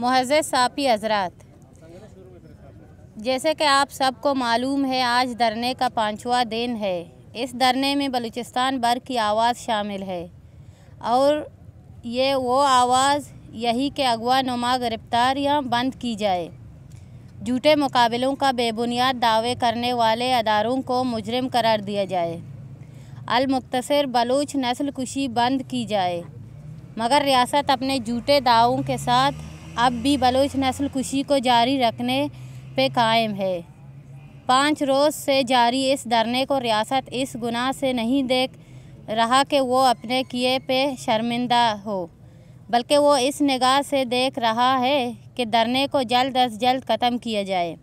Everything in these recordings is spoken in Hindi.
मुअज़्ज़ज़ साफ़ी हज़रात, जैसे कि आप सबको मालूम है आज धरने का 5वां दिन है। इस धरने में बलूचिस्तान भर की आवाज़ शामिल है और ये वो आवाज़ यही कि अगवा नुमा गिरफ्तारियाँ बंद की जाए, झूठे मुकाबलों का बेबुनियाद दावे करने वाले अदारों को मुजरिम करार दिया जाए, अल-मुख्तसर बलूच नस्ल कुशी बंद की जाए। मगर रियासत अपने झूठे दावों के साथ अब भी बलूच नस्ल कुशी को जारी रखने पे कायम है। 5 रोज़ से जारी इस धरने को रियासत इस गुनाह से नहीं देख रहा कि वो अपने किए पे शर्मिंदा हो, बल्कि वो इस निगाह से देख रहा है कि धरने को जल्द अज जल्द ख़त्म किया जाए।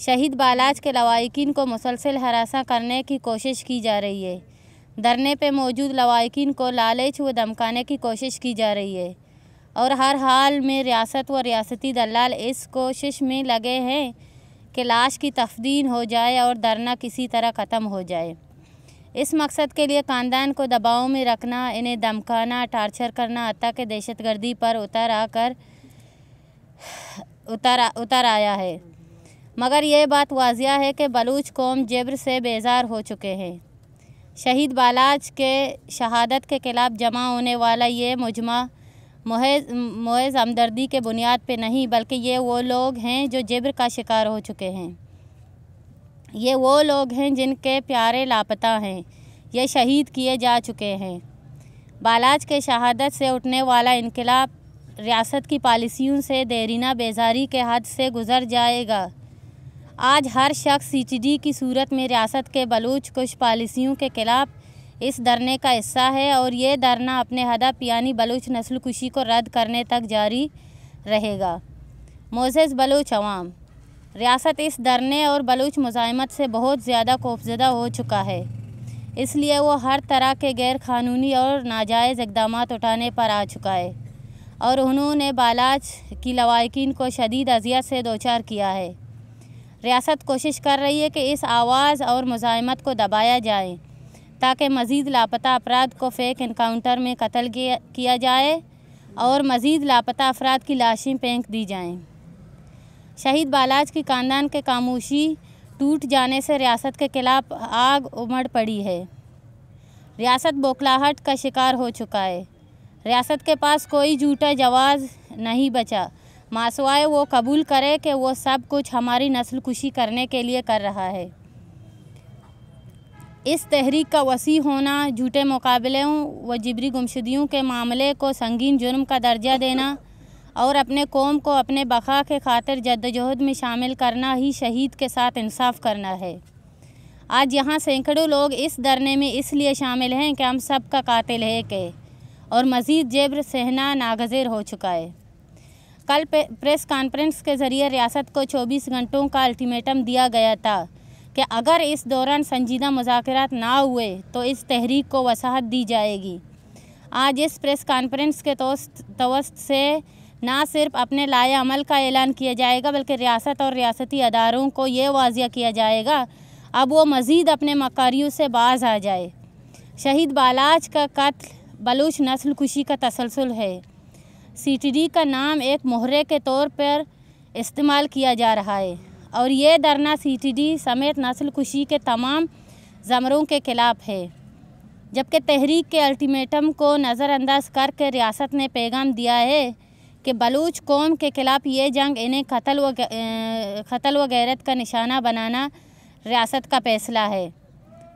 शहीद बालाज के लवाहिकीन को मुसलसल हरासा करने की कोशिश की जा रही है। धरने पे मौजूद लवाहिकीन को लालच व धमकाने की कोशिश की जा रही है और हर हाल में रियासत व रियासती दलाल इस कोशिश में लगे हैं कि लाश की तफ्दीन हो जाए और धरना किसी तरह ख़त्म हो जाए। इस मकसद के लिए ख़ानदान को दबाव में रखना, इन्हें धमकाना, टार्चर करना, हत्ता के दहशतगर्दी पर उतर आया है। मगर यह बात वाज़िया है कि बलूच कौम जबर से बेजार हो चुके हैं। शहीद बालाज के शहादत के खिलाफ जमा होने वाला ये मुजमा महज हमदर्दी के बुनियाद पे नहीं, बल्कि ये वो लोग हैं जो जबर का शिकार हो चुके हैं। ये वो लोग हैं जिनके प्यारे लापता हैं, ये शहीद किए जा चुके हैं। बालाज के शहादत से उठने वाला इनकलाब रियासत की पॉलिसियों से देरीना बेजारी के हद से गुज़र जाएगा। आज हर शख्स CTD की सूरत में रियासत के बलूच कुछ पॉलिसियों के खिलाफ इस धरने का हिस्सा है और ये धरना अपने हदफ यानी बलूच नस्ल कुशी को रद्द करने तक जारी रहेगा। मुअज़्ज़ज़ बलूच अवाम, रियासत इस धरने और बलूच मुज़ाहिमत से बहुत ज़्यादा खौफज़दा हो चुका है, इसलिए वो हर तरह के गैर कानूनी और नाजायज़ इक़दाम उठाने पर आ चुका है और उन्होंने बालाज की लवाहिकीन को शदीद अज़ियत से दोचार किया है। रियासत कोशिश कर रही है कि इस आवाज़ और मुज़ाहिमत को दबाया जाए ताकि मज़ीद लापता अफराद को फ़ेक इनकाउंटर में कत्ल किया जाए और मज़ीद लापता अफराद की लाशें फेंक दी जाएं। शहीद बालाज की ख़ानदान के खामोशी टूट जाने से रियासत के खिलाफ आग उमड़ पड़ी है। रियासत बौखलाहट का शिकार हो चुका है। रियासत के पास कोई झूठा जवाब नहीं बचा, मासवाए वो कबूल करे कि वो सब कुछ हमारी नस्ल कुशी करने के लिए कर रहा है। इस तहरीक का वसी होना, झूठे मुकाबलों व जिबरी गुमशुदगियों के मामले को संगीन जुर्म का दर्जा देना और अपने कौम को अपने बका के खातिर जद्दोजहद में शामिल करना ही शहीद के साथ इंसाफ करना है। आज यहाँ सैकड़ों लोग इस धरने में इसलिए शामिल हैं कि हम सब का कातिल है के और मज़ीद जबर सहना नागज़िर हो चुका है। कल प्रेस कॉन्फ्रेंस के ज़रिए रियासत को 24 घंटों का अल्टीमेटम दिया गया था कि अगर इस दौरान संजीदा मुज़ाकरात ना हुए तो इस तहरीक को वसाहत दी जाएगी। आज इस प्रेस कॉन्फ्रेंस के तवस्त से ना सिर्फ अपने लाए अमल का ऐलान किया जाएगा, बल्कि रियासत और रियासती अदारों को ये वाज़िया किया जाएगा अब वो मज़ीद अपने मकारियों से बाज आ जाए। शहीद बालाज का कत्ल बलूच नस्ल कुशी का तसलसल है। CTD का नाम एक मोहरे के तौर पर इस्तेमाल किया जा रहा है और ये धरना CTD समेत नस्ल कुशी के तमाम ज़मरों के ख़िलाफ़ है। जबकि तहरीक के अल्टीमेटम को नज़रअंदाज करके रियासत ने पैगाम दिया है कि बलूच कौम के ख़िलाफ़ ये जंग इन्हें क़त्ल व गैरत का निशाना बनाना रियासत का फ़ैसला है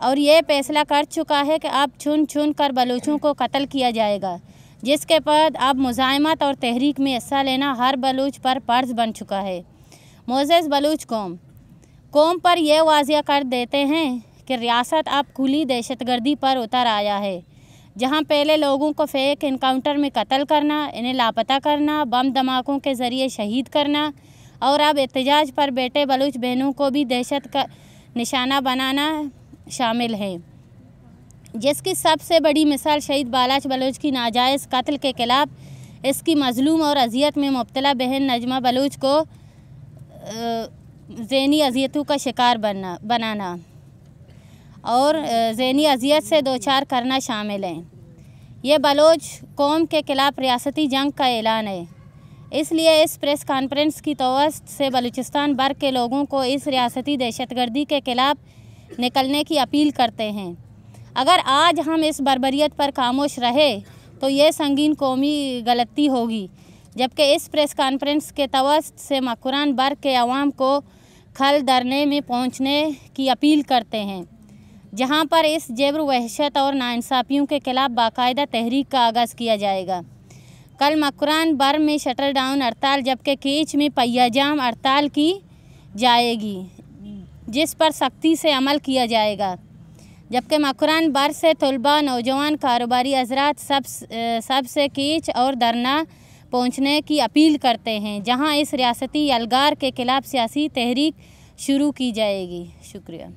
और ये फ़ैसला कर चुका है कि अब चुन चुन कर बलूचों को कत्ल किया जाएगा, जिसके बाद अब मुज़ाहिमत और तहरीक में हिस्सा लेना हर बलूच पर फ़र्ज़ बन चुका है। मुअज़्ज़ज़ बलूच कौम पर यह वाज़िया कर देते हैं कि रियासत अब खुली दहशतगर्दी पर उतर आया है। जहां पहले लोगों को फ़ेक इनकाउंटर में कत्ल करना, इन्हें लापता करना, बम धमाकों के ज़रिए शहीद करना और अब एहतजाज पर बैठे बलूच बहनों को भी दहशत का निशाना बनाना शामिल है, जिसकी सबसे बड़ी मिसाल शहीद बालाज बलूच की नाजायज़ कत्ल के खिलाफ इसकी मज़लूम और अजियत में मुब्तला बहन नजमा बलूच को ज़हनी अजियतों का शिकार बनाना और ज़हनी अजियत से दोचार करना शामिल हैं। ये बलूच कौम के खिलाफ रियासती जंग का ऐलान है। इसलिए इस प्रेस कॉन्फ्रेंस की तवस्त से बलूचिस्तान भर के लोगों को इस रियासती दहशतगर्दी के खिलाफ निकलने की अपील करते हैं। अगर आज हम इस बर्बरियत पर खामोश रहे तो ये संगीन कौमी गलती होगी, जबकि इस प्रेस कॉन्फ्रेंस के तवस्त से मकुरान भर के अवाम को खल धरने में पहुंचने की अपील करते हैं, जहां पर इस जबर वहशत और नाइंसाफ़ियों के खिलाफ बाकायदा तहरीक का आगाज़ किया जाएगा। कल मकुरान भर में शटर डाउन हड़ताल जबकि कीच में पहियाजाम हड़ताल की जाएगी, जिस पर सख्ती से अमल किया जाएगा। जबकि मकुरान भर से तलबा, नौजवान, कारोबारी हज़रात सबसे कीच और धरना पहुंचने की अपील करते हैं, जहां इस रियासती अलगार के खिलाफ सियासी तहरीक शुरू की जाएगी। शुक्रिया।